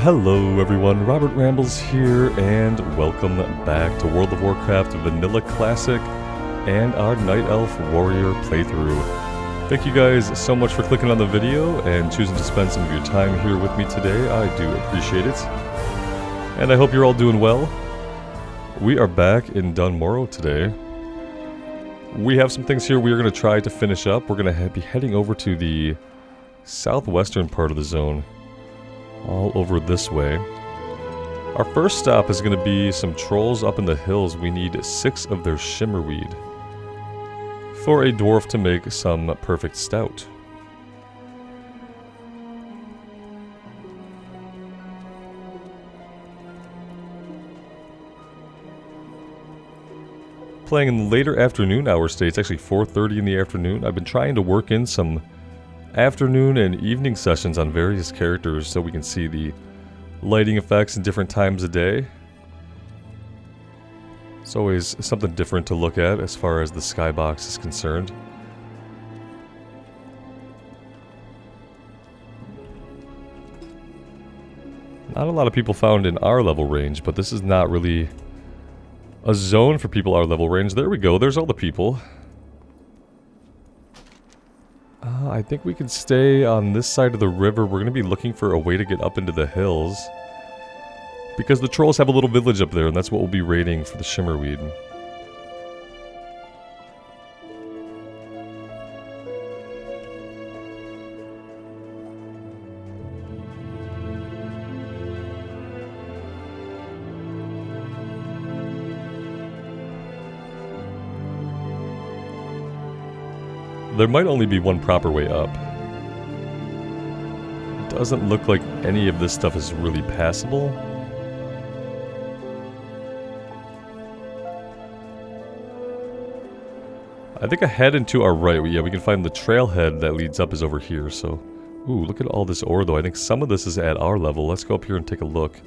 Hello everyone, Robert Rambles here, and welcome back to World of Warcraft Vanilla Classic and our Night Elf Warrior playthrough. Thank you guys so much for clicking on the video and choosing to spend some of your time here with me today. I do appreciate it. And I hope you're all doing well. We are back in Dun Morogh today. We have some things here we are going to try to finish up. We're going to be heading over to the southwestern part of the zone. All over this way. Our first stop is going to be some trolls up in the hills. We need 6 of their shimmerweed for a dwarf to make some perfect stout. Playing in the later afternoon hour states, actually 4:30 in the afternoon. I've been trying to work in some afternoon and evening sessions on various characters so we can see the lighting effects in different times of day. It's always something different to look at as far as the skybox is concerned. Not a lot of people found in our level range, but this is not really a zone for people our level range. There we go, there's all the people. I think we can stay on this side of the river. We're going to be looking for a way to get up into the hills, because the trolls have a little village up there, and that's what we'll be raiding for the shimmerweed. There might only be one proper way up. It doesn't look like any of this stuff is really passable. I think ahead and to our right, yeah, we can find the trailhead that leads up is over here, so... Ooh, look at all this ore though. I think some of this is at our level. Let's go up here and take a look.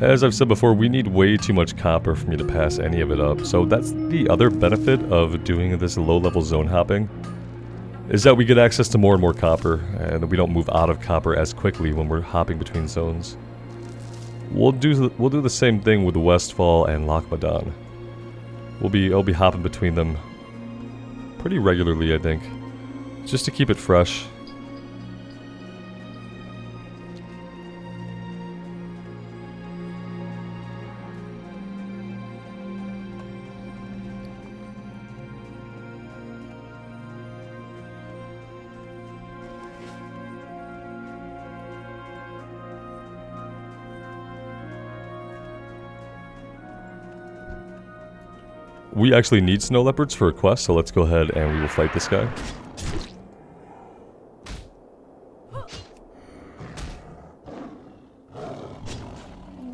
As I've said before, we need way too much copper for me to pass any of it up, so that's the other benefit of doing this low-level zone hopping, is that we get access to more and more copper, and we don't move out of copper as quickly when we're hopping between zones. We'll do the same thing with Westfall and Lochmadan. I'll be hopping between them pretty regularly, I think, just to keep it fresh. We actually need snow leopards for a quest, so let's go ahead and we will fight this guy.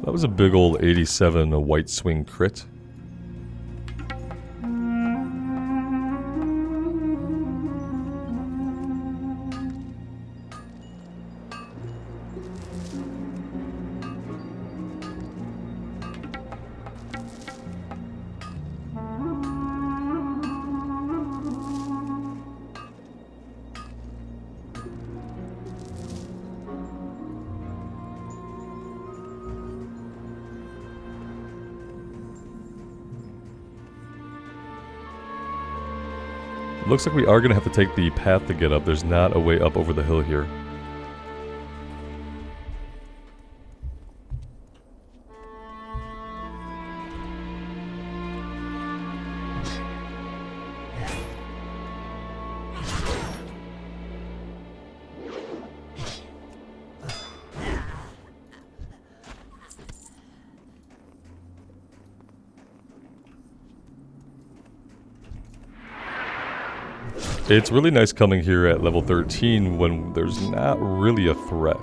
That was a big old 87 white swing crit. Looks like we are going to have to take the path to get up. There's not a way up over the hill here. It's really nice coming here at level 13 when there's not really a threat.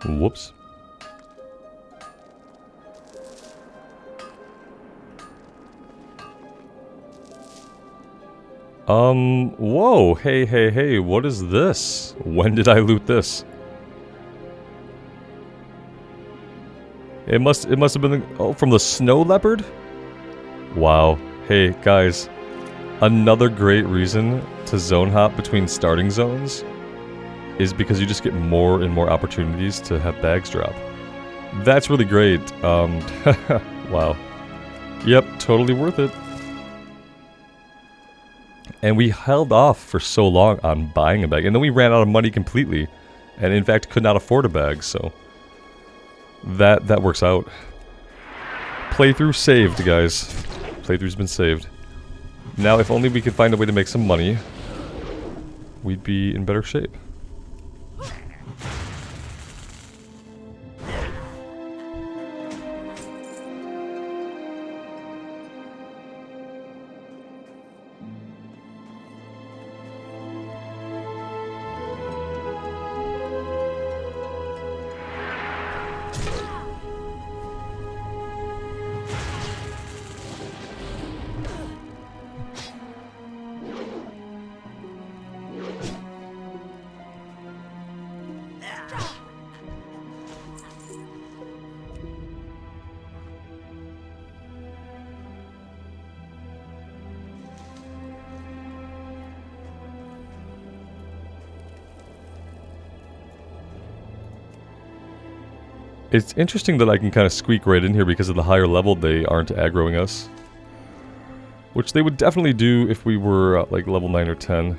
Whoops. Whoa, hey, what is this? When did I loot this? It must have been, oh, from the snow leopard? Wow. Hey, guys. Another great reason to zone hop between starting zones is because you just get more and more opportunities to have bags drop. That's really great. Wow. Yep, totally worth it. And we held off for so long on buying a bag, and then we ran out of money completely, and in fact could not afford a bag, so that works out. Playthrough saved, guys. Playthrough's been saved. Now, if only we could find a way to make some money, we'd be in better shape. It's interesting that I can kind of squeak right in here because of the higher level they aren't aggroing us. Which they would definitely do if we were like level 9 or 10.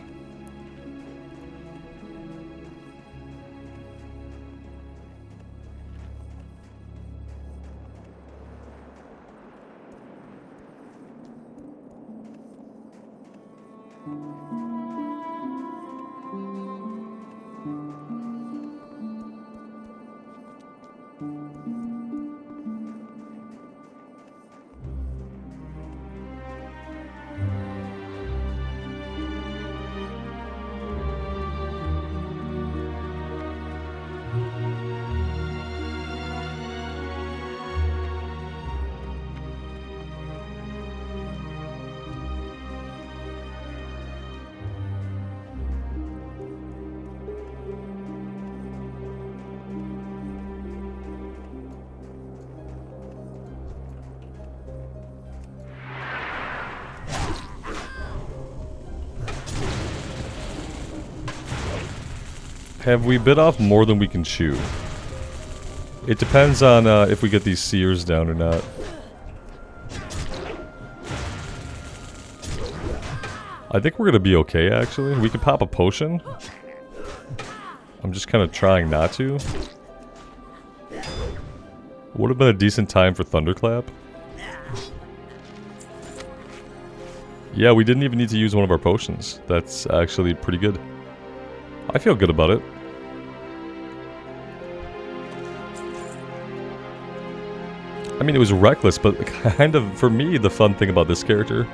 Have we bit off more than we can chew? It depends on if we get these seers down or not. I think we're gonna be okay, actually. We could pop a potion. I'm just kind of trying not to. Would have been a decent time for Thunderclap. Yeah, we didn't even need to use one of our potions. That's actually pretty good. I feel good about it. I mean, it was reckless, but kind of, for me, the fun thing about this character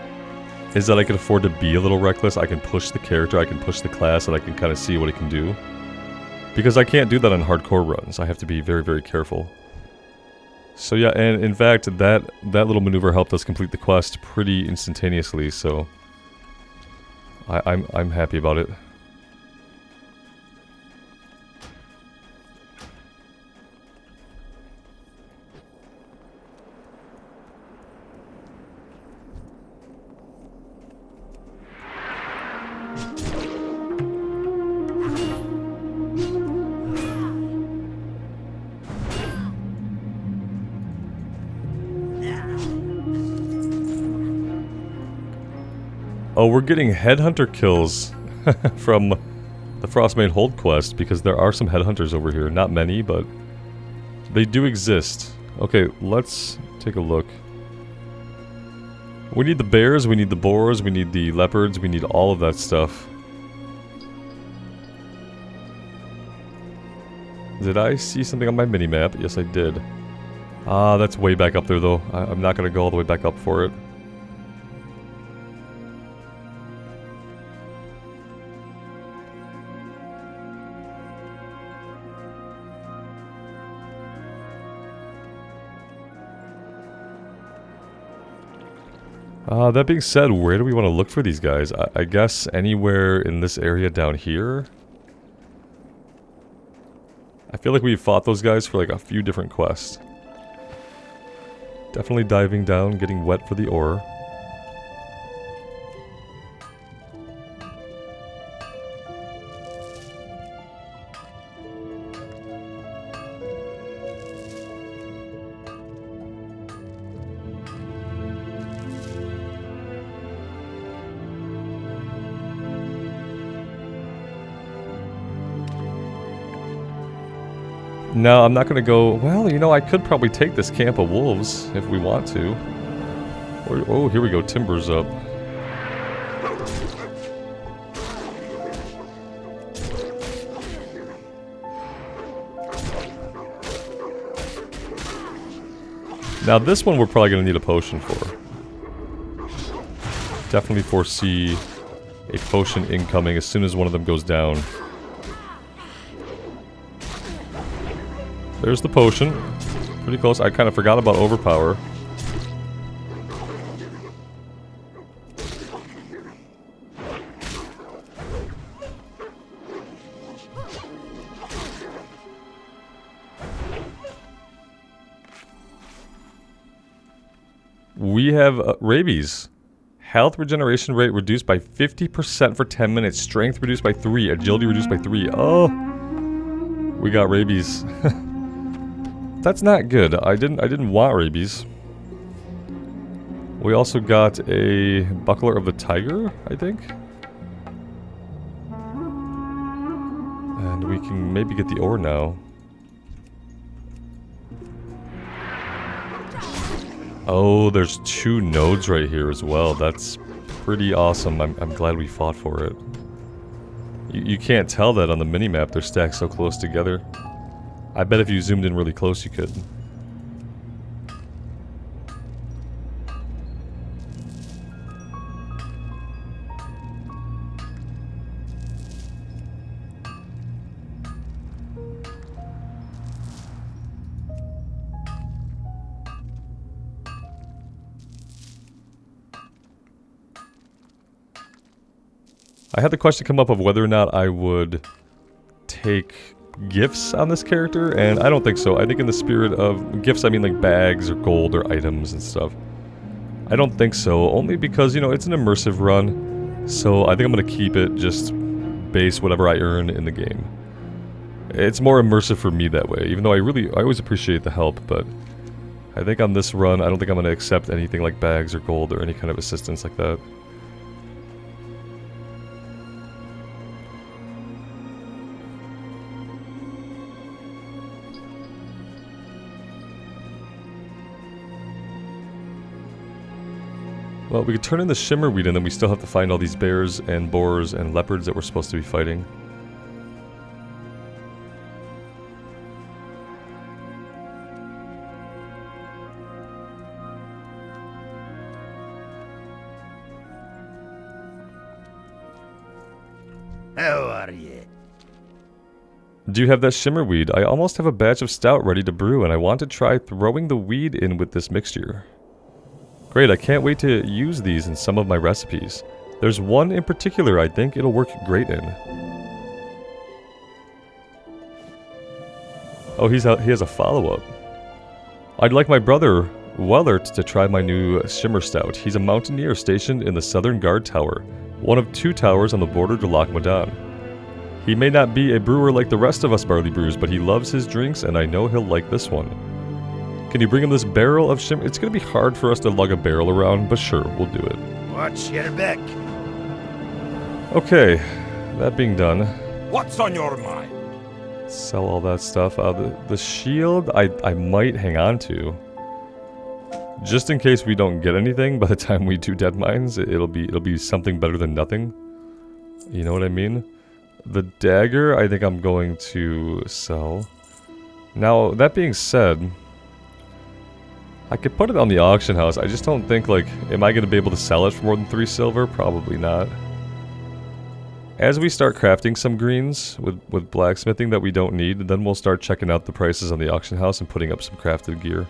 is that I can afford to be a little reckless. I can push the character, I can push the class, and I can kind of see what it can do. Because I can't do that on hardcore runs. I have to be very, very careful. So yeah, and in fact, that little maneuver helped us complete the quest pretty instantaneously, so I'm happy about it. Oh, we're getting headhunter kills from the Frostmane hold quest because there are some headhunters over here. Not many, but they do exist. Okay, let's take a look. We need the bears, we need the boars, we need the leopards, we need all of that stuff. Did I see something on my mini-map? Yes, I did. Ah, that's way back up there, though. I'm not going to go all the way back up for it. That being said, where do we want to look for these guys? I guess anywhere in this area down here? I feel like we've fought those guys for like a few different quests. Definitely diving down, getting wet for the ore. No, I'm not going to go... Well, you know, I could probably take this camp of wolves if we want to. Or, oh, here we go. Timber's up. Now, this one we're probably going to need a potion for. Definitely foresee a potion incoming as soon as one of them goes down. There's the potion. Pretty close. I kind of forgot about overpower. We have rabies. Health regeneration rate reduced by 50% for 10 minutes. Strength reduced by 3. Agility reduced by 3. Oh! We got rabies. That's not good. I didn't want rabies. We also got a Buckler of the Tiger, I think. And we can maybe get the ore now. Oh, there's 2 nodes right here as well. That's pretty awesome. I'm glad we fought for it. You can't tell that on the minimap. They're stacked so close together. I bet if you zoomed in really close, you could. I had the question come up of whether or not I would take gifts on this character, and I don't think so. I think in the spirit of gifts, I mean like bags or gold or items and stuff. I don't think so, only because, you know, it's an immersive run, so I think I'm going to keep it just base whatever I earn in the game. It's more immersive for me that way, even though I always appreciate the help, but I think on this run, I don't think I'm going to accept anything like bags or gold or any kind of assistance like that. Well, we could turn in the Shimmerweed and then we still have to find all these bears and boars and leopards that we're supposed to be fighting. How are you? Do you have that Shimmerweed? I almost have a batch of stout ready to brew and I want to try throwing the weed in with this mixture. Great, I can't wait to use these in some of my recipes. There's one in particular I think it'll work great in. Oh, he has a follow-up. I'd like my brother, Wellert, to try my new Shimmer Stout. He's a mountaineer stationed in the Southern Guard Tower, one of 2 towers on the border to Loch Modan. He may not be a brewer like the rest of us barley brewers, but he loves his drinks and I know he'll like this one. Can you bring him this barrel of Shimmer? It's going to be hard for us to lug a barrel around, but sure, we'll do it. Watch your back. Okay, that being done. What's on your mind? Sell all that stuff. The shield I might hang on to. Just in case we don't get anything by the time we do dead mines, it'll be something better than nothing. You know what I mean? The dagger, I think I'm going to sell. Now, that being said, I could put it on the auction house. I just don't think, like, am I going to be able to sell it for more than 3 silver? Probably not. As we start crafting some greens with blacksmithing that we don't need, then we'll start checking out the prices on the auction house and putting up some crafted gear.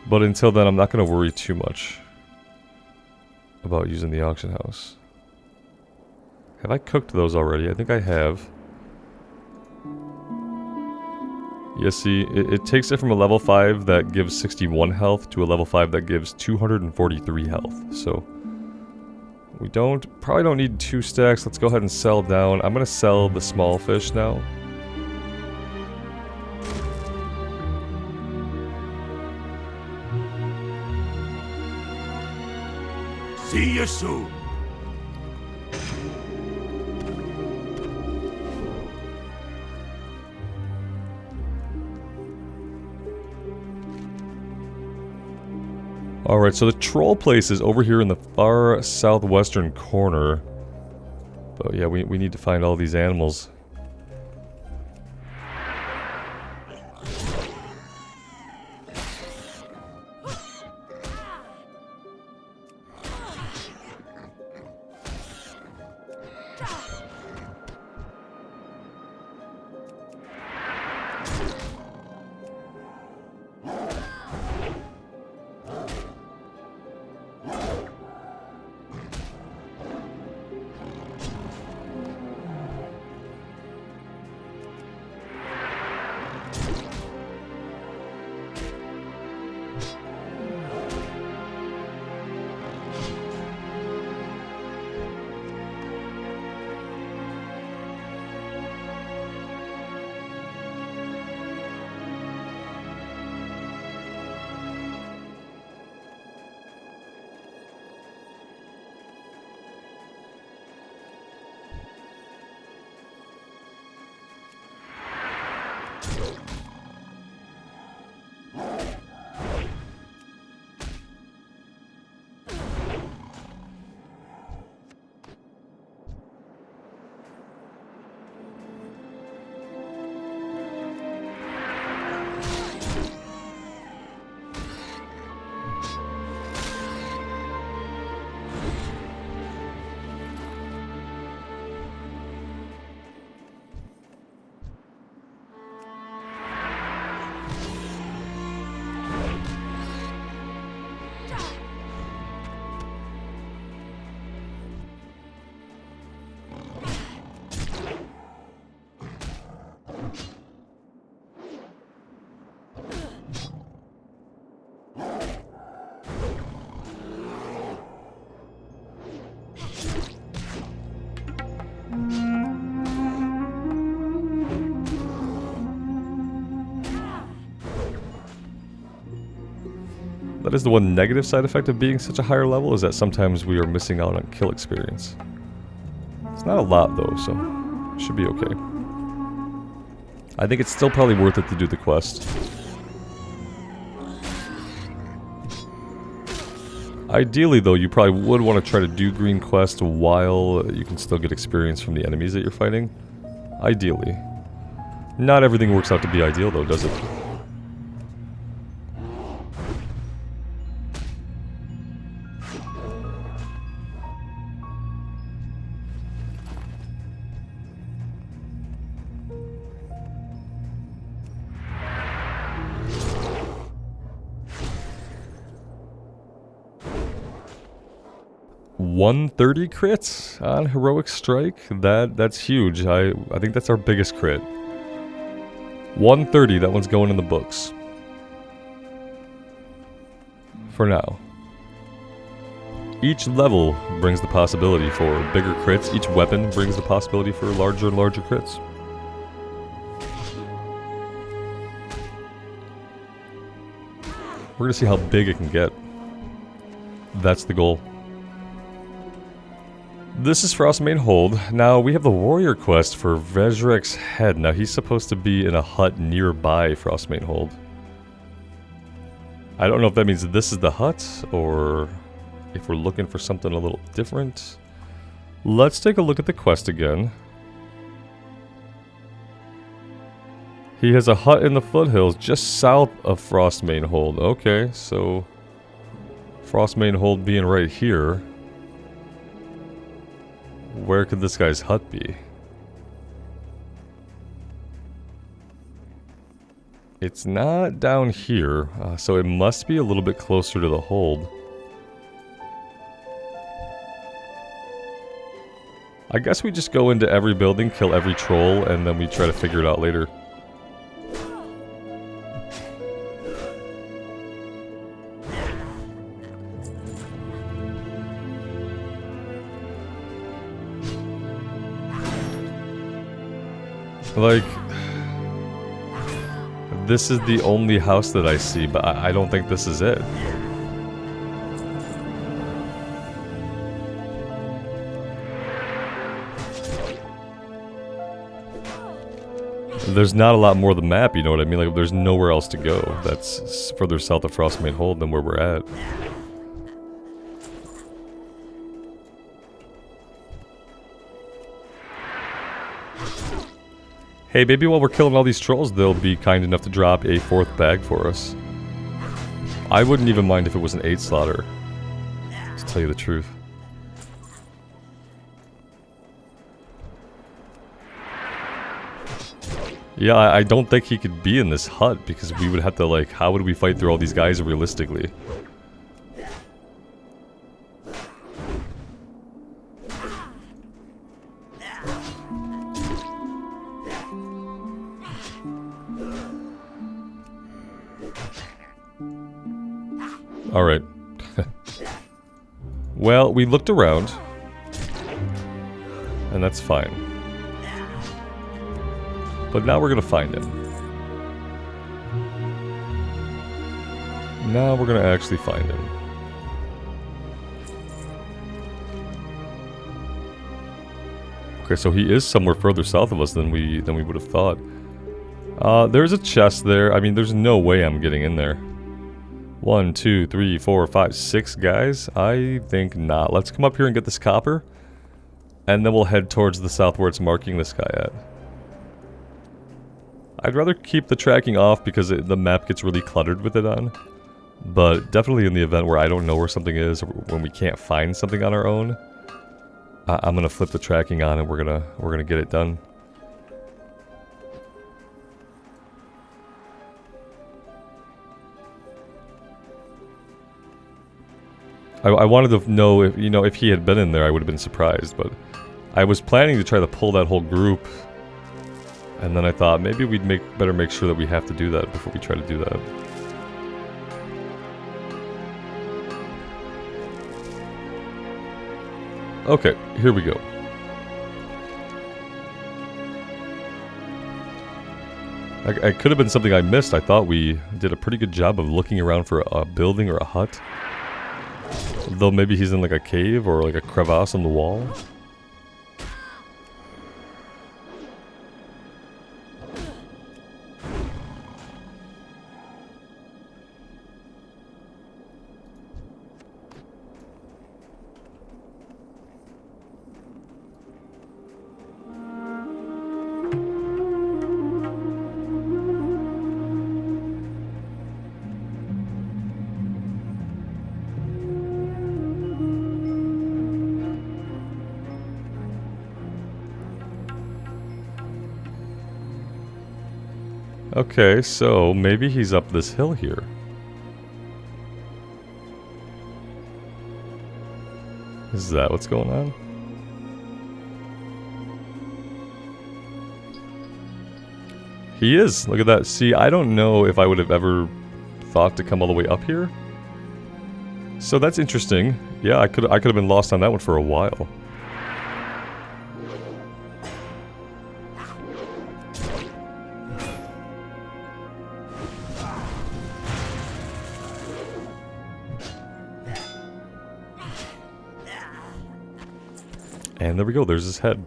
But until then, I'm not going to worry too much about using the auction house. Have I cooked those already? I think I have. Yeah, see, it takes it from a level 5 that gives 61 health to a level 5 that gives 243 health. So, we probably don't need 2 stacks. Let's go ahead and sell down. I'm going to sell the small fish now. See you soon. Alright, so the troll place is over here in the far southwestern corner. But yeah, we need to find all these animals. That is the one negative side effect of being such a higher level, is that sometimes we are missing out on kill experience. It's not a lot though, so should be okay. I think it's still probably worth it to do the quest. Ideally though, you probably would want to try to do green quest while you can still get experience from the enemies that you're fighting. Ideally. Not everything works out to be ideal though, does it? $130 crits on Heroic Strike? That's huge. I think that's our biggest crit. 130, that one's going in the books. For now. Each level brings the possibility for bigger crits. Each weapon brings the possibility for larger and larger crits. We're gonna see how big it can get. That's the goal. This is Frostmane Hold. Now, we have the warrior quest for Resurrex Head. Now, he's supposed to be in a hut nearby Frostmane Hold. I don't know if that means this is the hut, or if we're looking for something a little different. Let's take a look at the quest again. He has a hut in the foothills just south of Frostmane Hold. Okay, so Frostmane Hold being right here. Where could this guy's hut be? It's not down here, so it must be a little bit closer to the hold. I guess we just go into every building, kill every troll, and then we try to figure it out later. Like, this is the only house that I see, but I don't think this is it. There's not a lot more of the map, you know what I mean? Like, there's nowhere else to go that's further south of Frostmane Hold than where we're at. Hey, maybe while we're killing all these trolls, they'll be kind enough to drop a 4th bag for us. I wouldn't even mind if it was an 8-slotter, to tell you the truth. Yeah, I don't think he could be in this hut, because we would have to, like, how would we fight through all these guys realistically? Alright. Well, we looked around. And that's fine. But now we're gonna find him. Now we're gonna actually find him. Okay, so he is somewhere further south of us than we would have thought. There's a chest there. I mean, there's no way I'm getting in there. 1, 2, 3, 4, 5, 6 guys? I think not. Let's come up here and get this copper. And then we'll head towards the south where it's marking this guy at. I'd rather keep the tracking off because the map gets really cluttered with it on. But definitely in the event where I don't know where something is, or when we can't find something on our own, I'm gonna flip the tracking on and we're gonna get it done. I wanted to know if, you know, if he had been in there, I would have been surprised, but I was planning to try to pull that whole group, and then I thought maybe we'd better make sure that we have to do that before we try to do that. Okay, here we go. It could have been something I missed. I thought we did a pretty good job of looking around for a building or a hut. Though maybe he's in like a cave or like a crevasse on the wall. Okay, so maybe he's up this hill here. Is that what's going on? He is! Look at that. See, I don't know if I would have ever thought to come all the way up here. So that's interesting. Yeah, I could have been lost on that one for a while. And there we go, there's his head.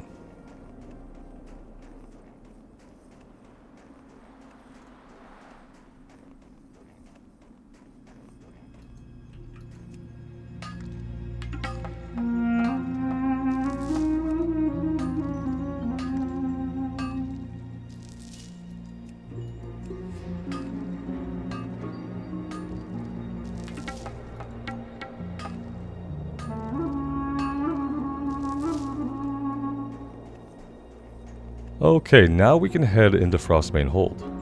Okay, now we can head into Frostmane Hold.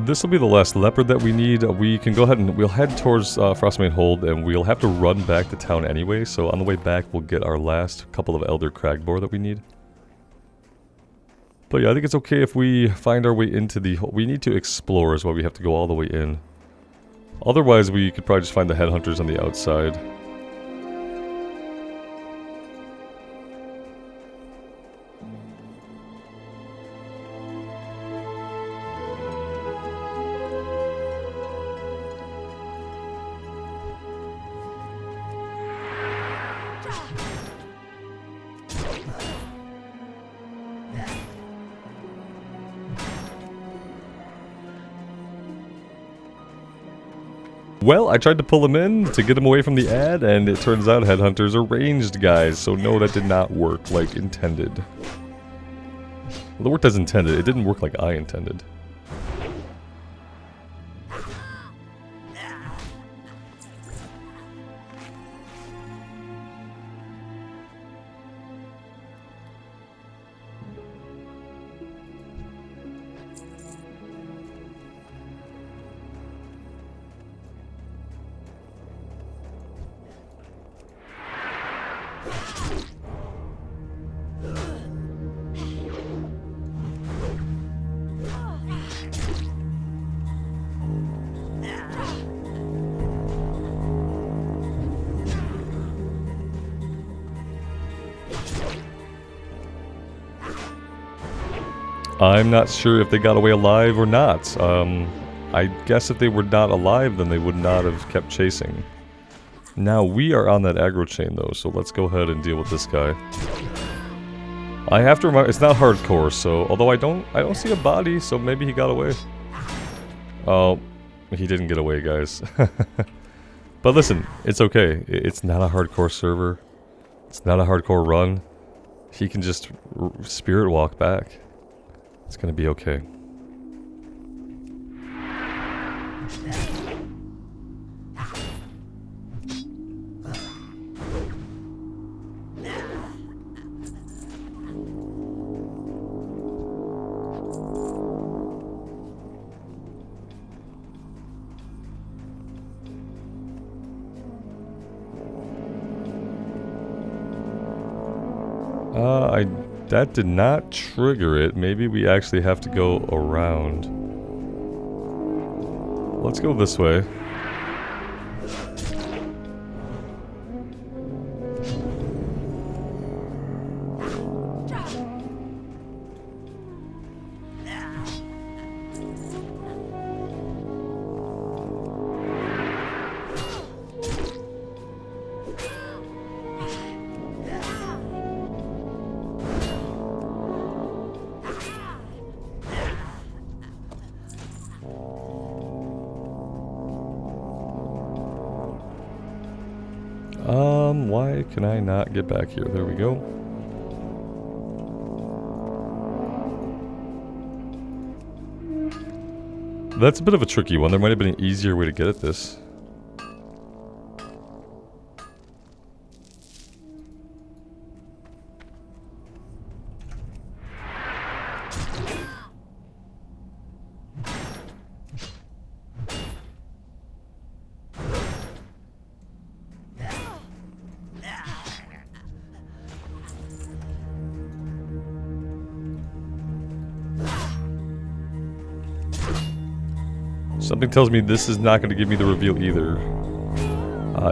This will be the last leopard that we need. We can go ahead and we'll head towards Frostmane Hold, and we'll have to run back to town anyway, so on the way back we'll get our last couple of Elder Cragboar that we need. But yeah, I think it's okay if we find our way into the... We need to explore is why we have to go all the way in. Otherwise we could probably just find the headhunters on the outside. Well, I tried to pull him in to get him away from the ad, and it turns out headhunters are ranged guys, so no, that did not work like intended. Well, it worked as intended, it didn't work like I intended. I'm not sure if they got away alive or not. I guess if they were not alive, then they would not have kept chasing. Now, we are on that aggro chain, though, so let's go ahead and deal with this guy. I have to remind... It's not hardcore, so... Although I don't see a body, so maybe he got away. Oh, he didn't get away, guys. But listen, it's okay. It's not a hardcore server. It's not a hardcore run. He can just spirit walk back. It's gonna be okay. That did not trigger it. Maybe we actually have to go around. Let's go this way. why can I not get back here? There we go. That's a bit of a tricky one. There might have been an easier way to get at this. Something tells me this is not going to give me the reveal either.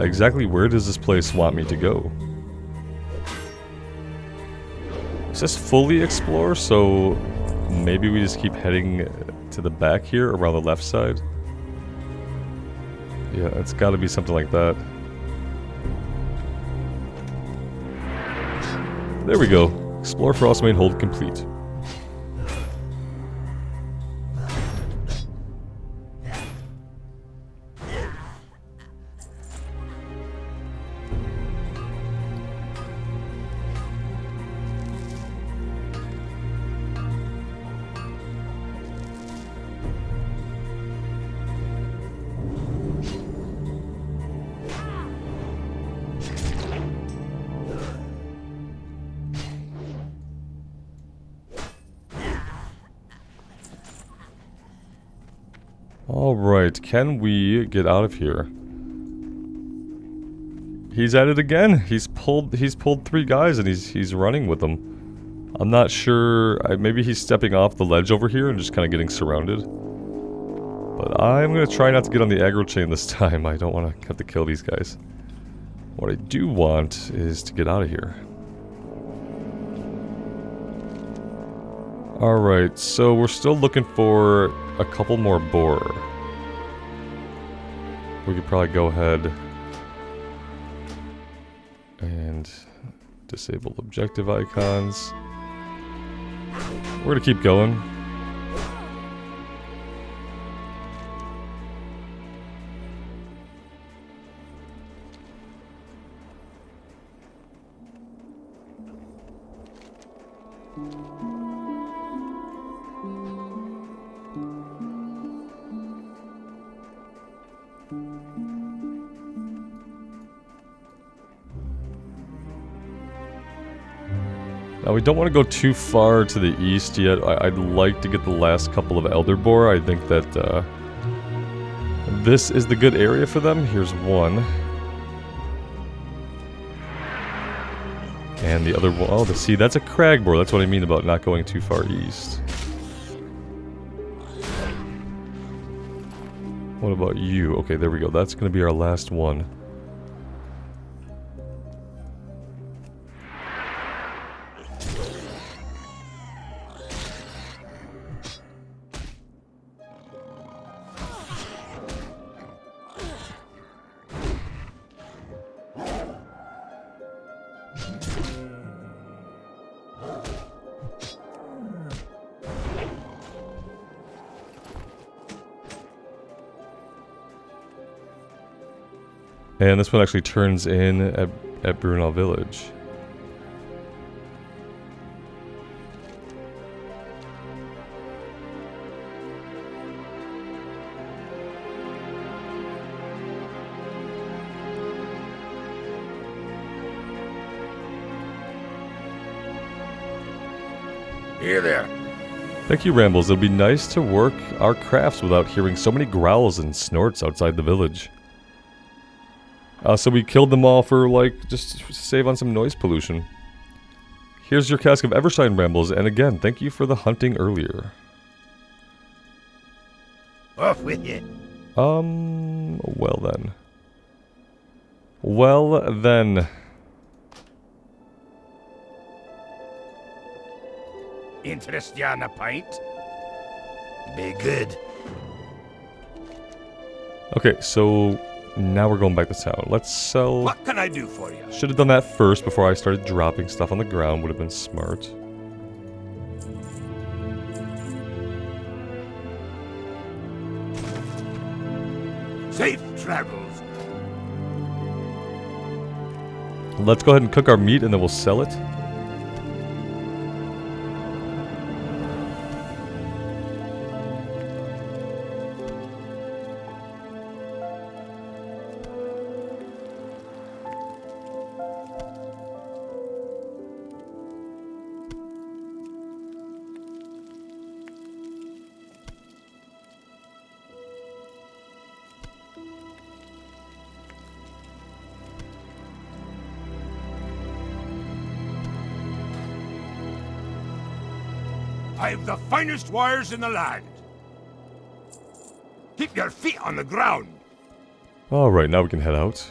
Exactly where does this place want me to go? It says fully explore, so maybe we just keep heading to the back here around the left side. Yeah, it's got to be something like that. There we go. Explore Frostmane, hold complete. Alright, can we get out of here? He's at it again. He's pulled 3 guys and he's running with them. I'm not sure, maybe he's stepping off the ledge over here and just kind of getting surrounded. But I'm going to try not to get on the aggro chain this time. I don't want to have to kill these guys. What I do want is to get out of here. Alright, so we're still looking for a couple more boar. We could probably go ahead and disable objective icons. We're gonna keep going. Now we don't want to go too far to the east yet. I'd like to get the last couple of Elder Boar. I think that this is the good area for them. Here's one. And the other one, oh, see, that's a Crag Boar. That's what I mean about not going too far east. What about you? Okay, there we go. That's going to be our last one. And this one actually turns in at Brunel Village. Here there. Thank you, Rambles. It'll be nice to work our crafts without hearing so many growls and snorts outside the village. So we killed them all for, like, just to save on some noise pollution. Here's your cask of Everstein, Rambles, and again, thank you for the hunting earlier. Off with you. Well then. Well then. Interest you on a pint? Be good. Okay, so now we're going back to town. Let's sell... What can I do for you? Should have done that first before I started dropping stuff on the ground. Would have been smart. Safe travels. Let's go ahead and cook our meat and then we'll sell it. I have the finest wires in the land. Keep your feet on the ground. Alright, now we can head out.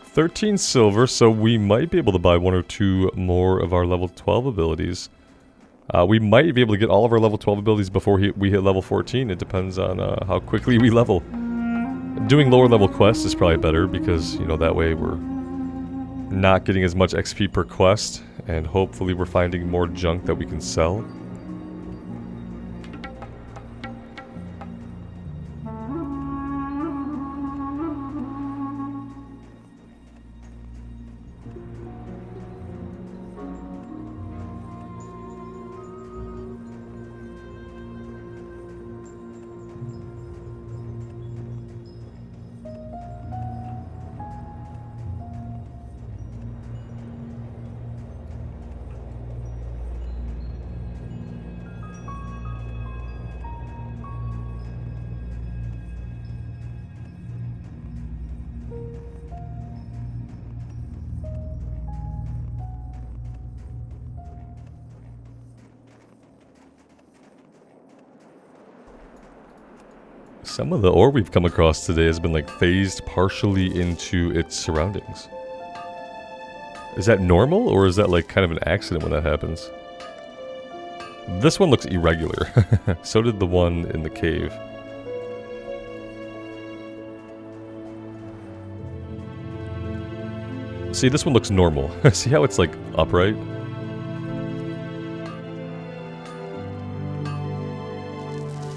13 silver, so we might be able to buy 1 or 2 more of our level 12 abilities. We might be able to get all of our level 12 abilities before we hit level 14. It depends on how quickly we level. Doing lower level quests is probably better because, you know, that way we're not getting as much XP per quest, and hopefully we're finding more junk that we can sell. Some of the ore we've come across today has been like phased partially into its surroundings. Is that normal, or is that like kind of an accident when that happens? This one looks irregular. So did the one in the cave. See, this one looks normal. See how it's like upright?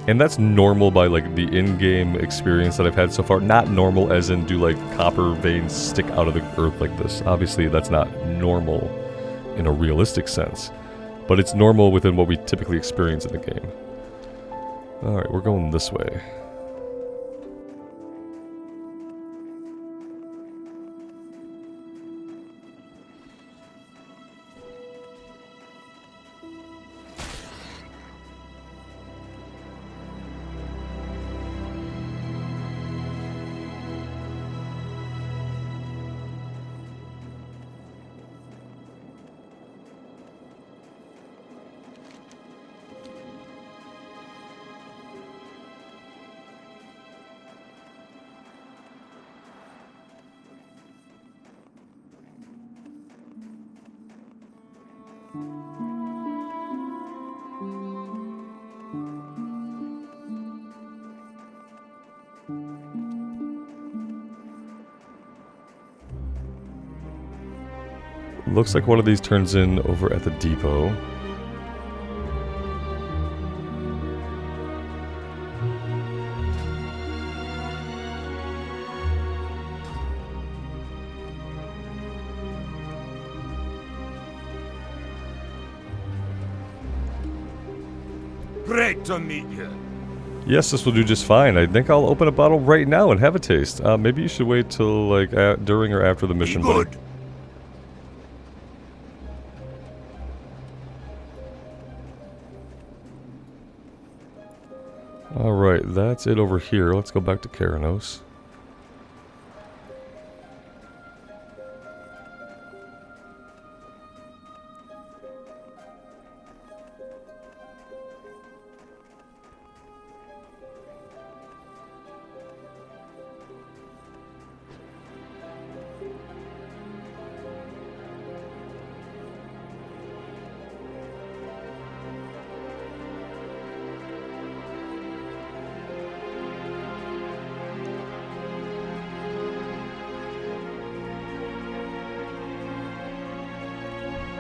And that's normal by like the in-game experience that I've had so far. Not normal as in do like copper veins stick out of the earth like this. Obviously that's not normal in a realistic sense. But it's normal within what we typically experience in the game. Alright, we're going this way. Looks like one of these turns in over at the depot. Great to meet you. Yes, this will do just fine. I think I'll open a bottle right now and have a taste. Maybe you should wait till like during or after the mission. Be good. Alright, that's it over here. Let's go back to Keranos.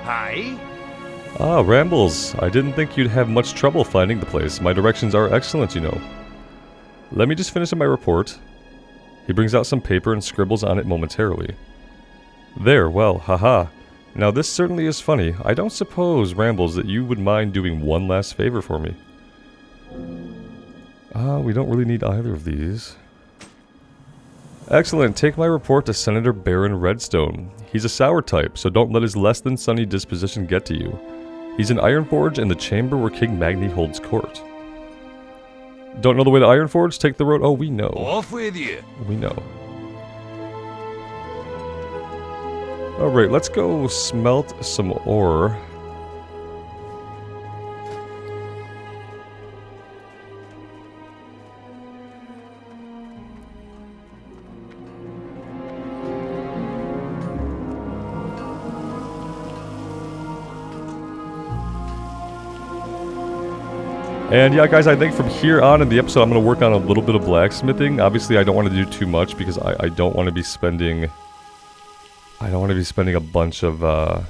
Hi. Ah, Rambles. I didn't think you'd have much trouble finding the place. My directions are excellent, you know. Let me just finish up my report. He brings out some paper and scribbles on it momentarily. There, well, haha. Now this certainly is funny. I don't suppose, Rambles, that you would mind doing one last favor for me. We don't really need either of these. Excellent. Take my report to Senator Baron Redstone. He's a sour type, so don't let his less than sunny disposition get to you. He's in Ironforge in the chamber where King Magni holds court. Don't know the way to Ironforge? Take the road. Oh, we know. Off with you. We know. Alright, let's go smelt some ore. And yeah, guys, I think from here on in the episode, I'm going to work on a little bit of blacksmithing. Obviously, I don't want to do too much because I don't want to be spending... I don't want to be spending a bunch of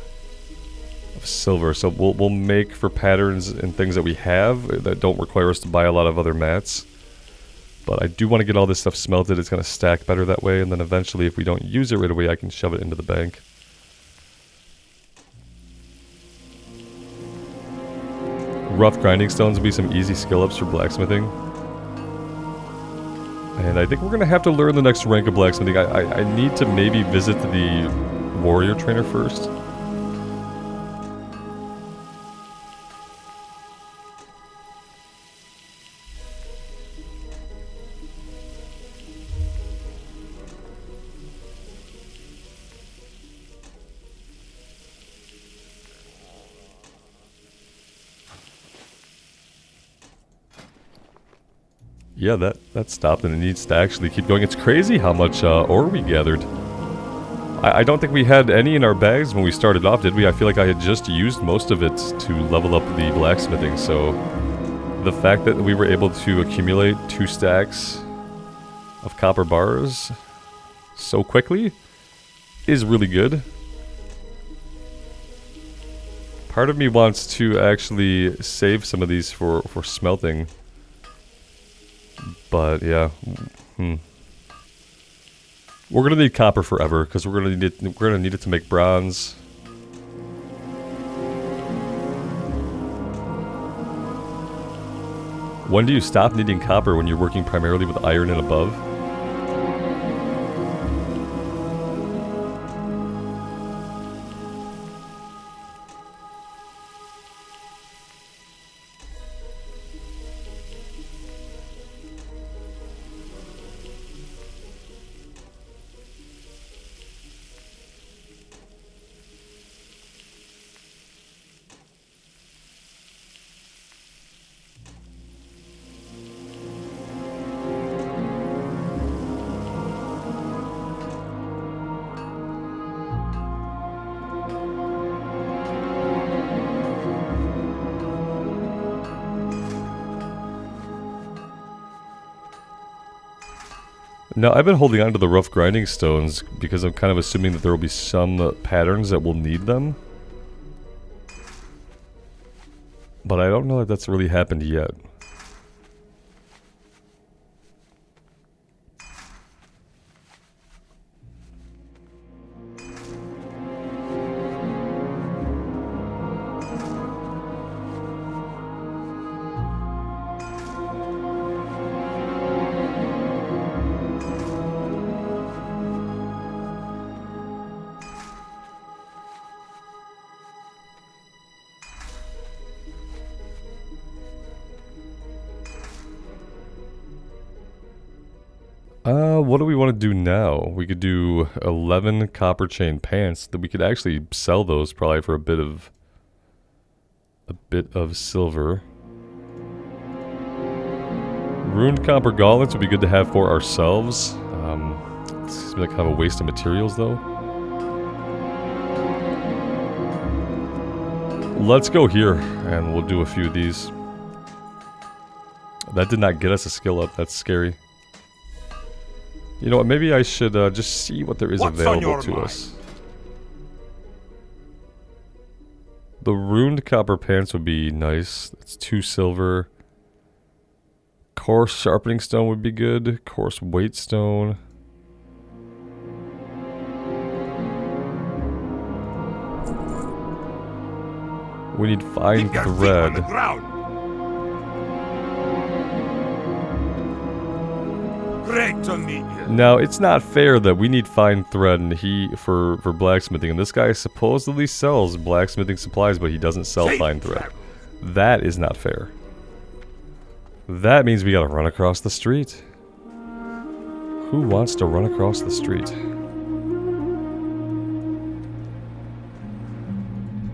silver. So we'll make for patterns and things that we have that don't require us to buy a lot of other mats. But I do want to get all this stuff smelted. It's going to stack better that way. And then eventually, if we don't use it right away, I can shove it into the bank. Rough grinding stones will be some easy skill ups for blacksmithing. And I think we're going to have to learn the next rank of blacksmithing. I need to maybe visit the warrior trainer first. Yeah, that stopped and it needs to actually keep going. It's crazy how much ore we gathered. I don't think we had any in our bags when we started off, did we? I feel like I had just used most of it to level up the blacksmithing, so the fact that we were able to accumulate 2 stacks of copper bars so quickly is really good. Part of me wants to actually save some of these for smelting. But yeah, we're gonna need copper forever because we're gonna need it to make bronze. When do you stop needing copper? When you're working primarily with iron and above? Now, I've been holding on to the rough grinding stones because I'm kind of assuming that there will be some patterns that will need them. But I don't know if that's really happened yet. What do we want to do now? We could do 11 copper chain pants. That we could actually sell those probably for a bit of silver. Ruined copper gauntlets would be good to have for ourselves. This seems like kind of a waste of materials though. Let's go here and we'll do a few of these. That did not get us a skill up. That's scary. You know what, maybe I should just see what there is available to us. The ruined copper pants would be nice. That's 2 silver. Coarse sharpening stone would be good. Coarse weight stone. We need fine Keep your feet on thread. the ground. Great to meet you. Now, it's not fair that we need fine thread and for blacksmithing, and this guy supposedly sells blacksmithing supplies, but he doesn't sell Safe fine thread. travel. That is not fair. That means we gotta run across the street. Who wants to run across the street?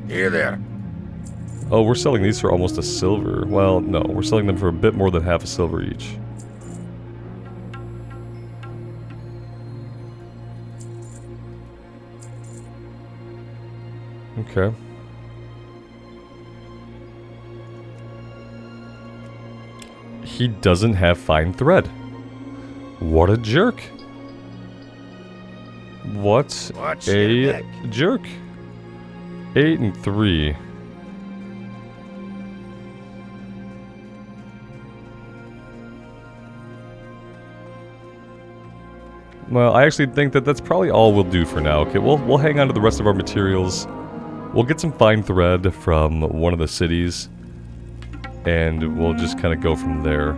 Here there. Oh, we're selling these for almost a silver. Well, no, we're selling them for a bit more than half a silver each. Okay. He doesn't have fine thread. What a jerk. What Watch your a neck. jerk. 8 and 3. Well, I actually think that that's probably all we'll do for now. Okay, we'll hang on to the rest of our materials. We'll get some fine thread from one of the cities, and we'll just kind of go from there.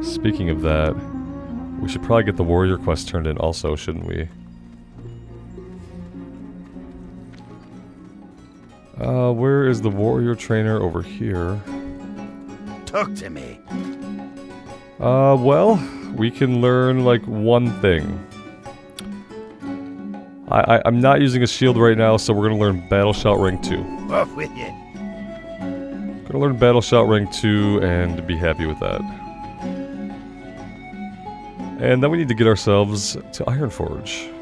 Speaking of that, we should probably get the warrior quest turned in also, shouldn't we? Where is the warrior trainer? Over here. Talk to me. Well, we can learn, like, one thing. I'm not using a shield right now, so we're gonna learn Battle Shout Rank 2. Off with you. Gonna learn Battle Shout Rank 2 and be happy with that. And then we need to get ourselves to Ironforge.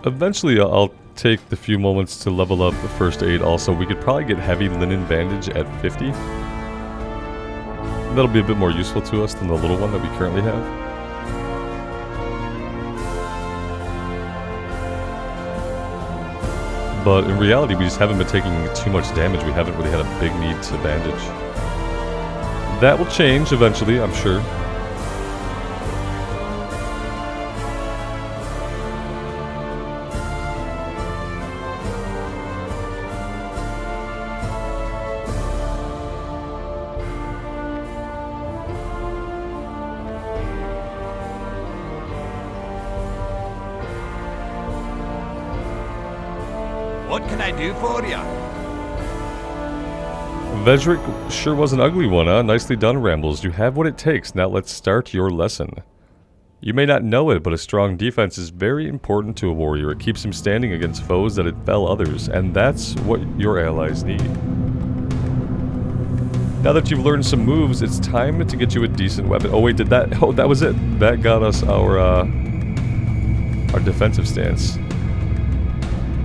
Eventually, I'll take the few moments to level up the first aid also. We could probably get heavy linen bandage at 50. That'll be a bit more useful to us than the little one that we currently have. But in reality, we just haven't been taking too much damage. We haven't really had a big need to bandage. That will change eventually, I'm sure. What can I do for you? Vedrick sure was an ugly one, huh? Nicely done, Rambles. You have what it takes. Now let's start your lesson. You may not know it, but a strong defense is very important to a warrior. It keeps him standing against foes that expel others, and that's what your allies need. Now that you've learned some moves, it's time to get you a decent weapon. Oh wait, oh, that was it. That got us our defensive stance.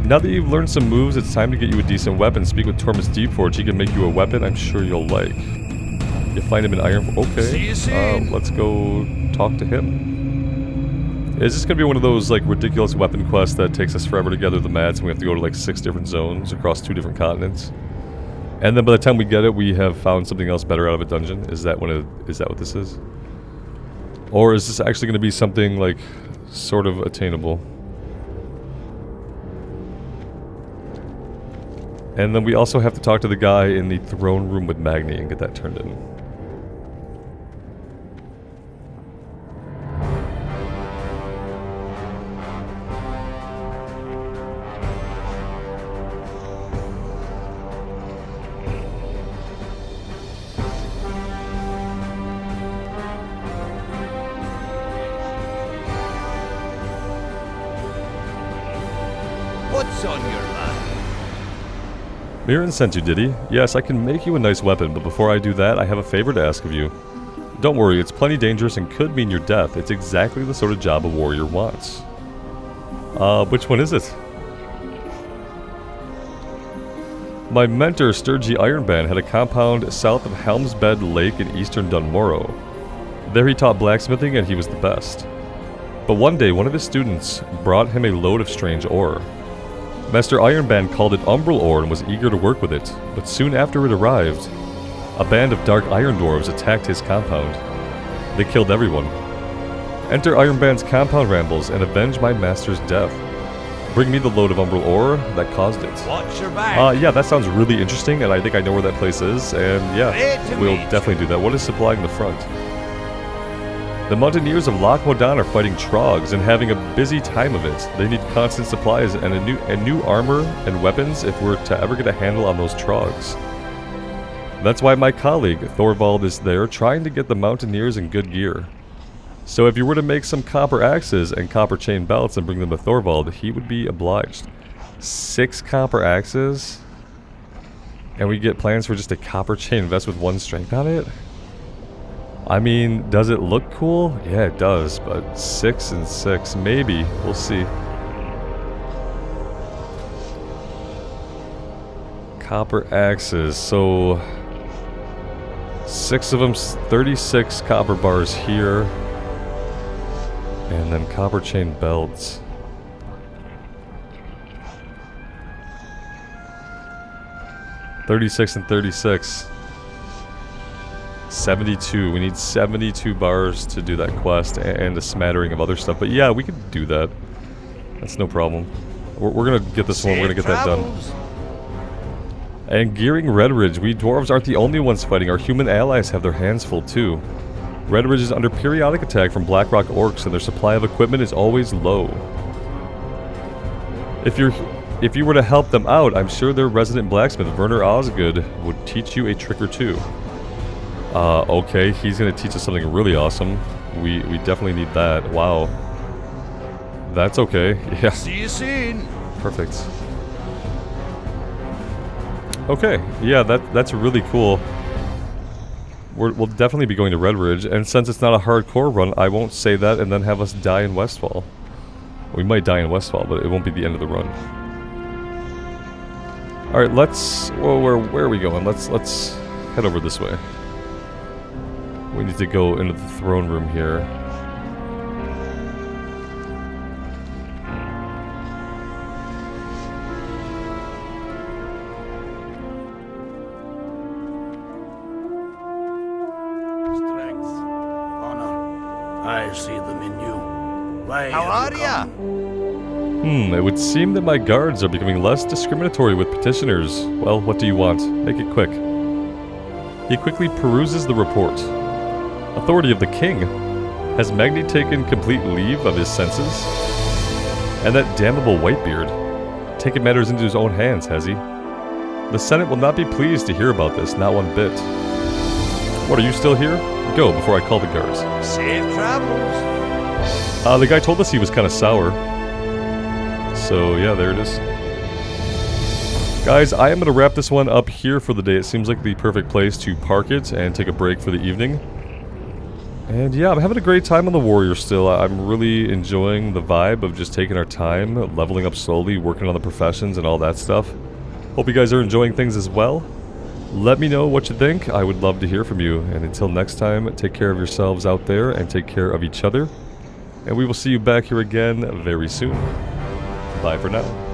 Now that you've learned some moves, it's time to get you a decent weapon. Speak with Tormus Deepforge. He can make you a weapon I'm sure you'll like. You find him in Iron... Okay, let's go talk to him. Is this going to be one of those, like, ridiculous weapon quests that takes us forever to gather the mats and we have to go to, like, 6 different zones across 2 different continents? And then by the time we get it, we have found something else better out of a dungeon? Is that what this is? Or is this actually going to be something, like, sort of attainable? And then we also have to talk to the guy in the throne room with Magni and get that turned in. What's on your mind? Mirren sent you, did he? Yes, I can make you a nice weapon, but before I do that, I have a favor to ask of you. Don't worry, it's plenty dangerous and could mean your death. It's exactly the sort of job a warrior wants. Which one is it? My mentor, Sturgy Ironband, had a compound south of Helmsbed Lake in eastern Dun Morogh. There he taught blacksmithing and he was the best. But one day, one of his students brought him a load of strange ore. Master Ironband called it umbral ore and was eager to work with it, but soon after it arrived, a band of dark iron dwarves attacked his compound. They killed everyone. Enter Ironband's compound, Rambles, and avenge my master's death. Bring me the load of umbral ore that caused it. Watch your back. Yeah, that sounds really interesting, and I think I know where that place is, and yeah, we'll definitely do that. What is supplying the front? The mountaineers of Loch Modan are fighting trogs and having a busy time of it. They need constant supplies and a new armor and weapons if we're to ever get a handle on those trogs. That's why my colleague, Thorvald, is there trying to get the mountaineers in good gear. So if you were to make some copper axes and copper chain belts and bring them to Thorvald, he would be obliged. 6 copper axes? And we get plans for just a copper chain vest with 1 strength on it? I mean, does it look cool? Yeah, it does, but 6 and 6, maybe. We'll see. Copper axes, so 6 of them, 36 copper bars here. And then copper chain belts. $36 and $36. 72. We need 72 bars to do that quest and a smattering of other stuff. But yeah, we could do that. That's no problem. We're gonna get this one. We're gonna get that done. And gearing Red Ridge. We dwarves aren't the only ones fighting. Our human allies have their hands full too. Red Ridge is under periodic attack from Blackrock orcs, and their supply of equipment is always low. If you were to help them out, I'm sure their resident blacksmith, Werner Osgood, would teach you a trick or two. Okay, he's gonna teach us something really awesome. We definitely need that. Wow. That's okay. Yeah. See you soon. Perfect. Okay, yeah, that's really cool. We'll definitely be going to Red Ridge, and since it's not a hardcore run, I won't say that and then have us die in Westfall. We might die in Westfall, but it won't be the end of the run. Alright, let's... Well, where are we going? Let's head over this way. We need to go into the throne room here. Strength, honor, I see them in you. Why How have are you ya? come? It would seem that my guards are becoming less discriminatory with petitioners. Well, what do you want? Make it quick. He quickly peruses the report. Authority of the king. Has Magni taken complete leave of his senses? And that damnable Whitebeard. taken matters into his own hands, has he? The Senate will not be pleased to hear about this, not one bit. What, are you still here? Go, before I call the guards. Safe travels. The guy told us he was kind of sour. So, yeah, there it is. Guys, I am going to wrap this one up here for the day. It seems like the perfect place to park it and take a break for the evening. And yeah, I'm having a great time on the Warrior still. I'm really enjoying the vibe of just taking our time, leveling up slowly, working on the professions and all that stuff. Hope you guys are enjoying things as well. Let me know what you think. I would love to hear from you. And until next time, take care of yourselves out there and take care of each other. And we will see you back here again very soon. Bye for now.